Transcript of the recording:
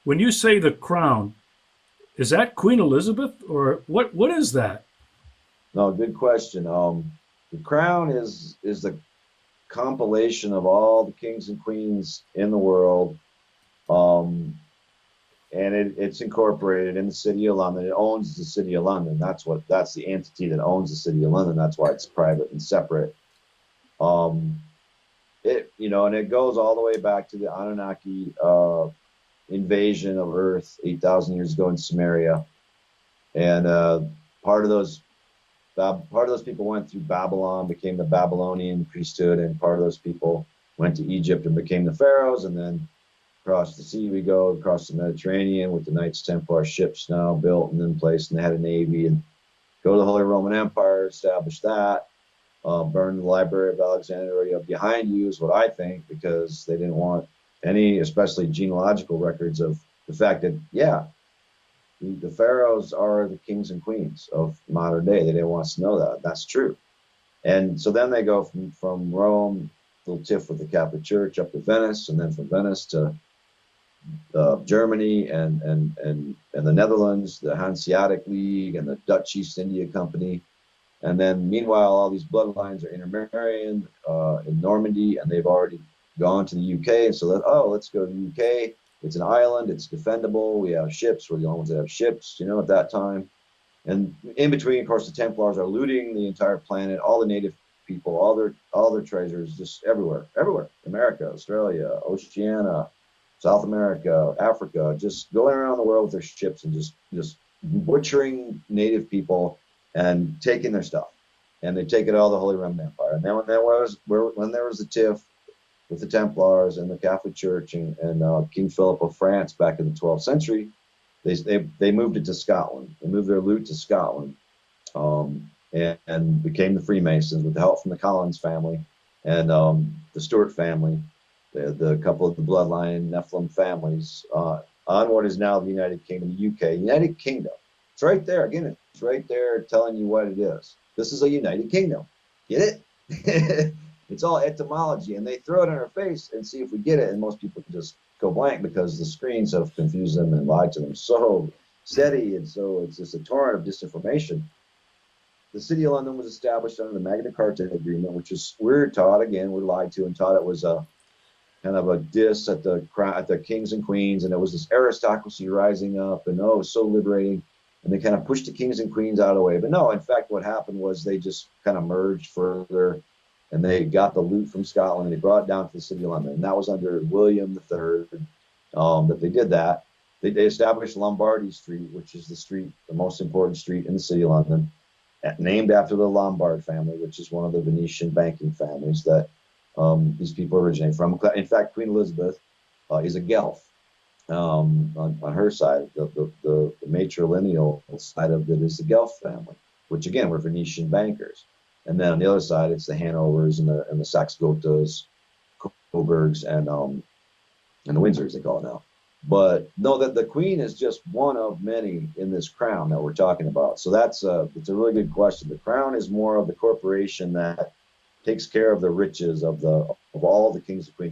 when you say the crown, is that Queen Elizabeth or what is that? No, good question. The crown is the compilation of all the kings and queens in the world. And it's incorporated in the city of London. It owns the city of London. That's the entity that owns the city of London. That's why it's private and separate. And it goes all the way back to the Anunnaki invasion of Earth 8,000 years ago in Samaria. And part of those people went through Babylon, became the Babylonian priesthood, and part of those people went to Egypt and became the pharaohs, and then across the sea we go, across the Mediterranean with the Knights Templar ships now built and in place, and they had a navy, and go to the Holy Roman Empire, establish that, burn the Library of Alexandria behind you is what I think, because they didn't want any, especially genealogical records of the fact that, the pharaohs are the kings and queens of modern day. They didn't want us to know that. That's true. And so then they go from Rome, little tiff with the Catholic Church, up to Venice, and then from Venice to Germany and the Netherlands, the Hanseatic League and the Dutch East India Company. And then meanwhile, all these bloodlines are intermarrying in Normandy, and they've already gone to the UK. And so let's go to the UK. It's an island. It's defendable. We have ships. We're the only ones that have ships, at that time. And in between, of course, the Templars are looting the entire planet, all the native people, all their treasures, just everywhere. America, Australia, Oceania, South America, Africa, just going around the world with their ships and just butchering native people and taking their stuff. And they take it all to the Holy Roman Empire. And then when there was a tiff with the Templars and the Catholic Church and King Philip of France back in the 12th century, they moved it to Scotland. They moved their loot to Scotland, and became the Freemasons with the help from the Collins family and the Stuart family, the couple of the bloodline Nephilim families on what is now the United Kingdom, the UK. United Kingdom. It's right there. Again, it's right there telling you what it is. This is a United Kingdom. Get it? It's all etymology, and they throw it in our face and see if we get it, and most people just go blank because the screens have confused them and lied to them so steady, and so it's just a torrent of disinformation. The City of London was established under the Magna Carta Agreement, which is, we're lied to and taught it was a kind of a diss at the kings and queens, and it was this aristocracy rising up, and it was so liberating, and they kind of pushed the kings and queens out of the way. But no, in fact, what happened was they just kind of merged further, and they got the loot from Scotland, and they brought it down to the City of London. And that was under William III that they did that. They established Lombardy Street, which is the most important street in the City of London, named after the Lombard family, which is one of the Venetian banking families that these people originate from. In fact, Queen Elizabeth is a Guelph on her side. The matrilineal side of it is the Guelph family, which again were Venetian bankers. And then on the other side, it's the Hanovers and the Saxe-Gothas, Coburgs, and the Windsors, they call it now. But know that the Queen is just one of many in this crown that we're talking about. So it's a really good question. The crown is more of the corporation that takes care of the riches of all the kings and queens.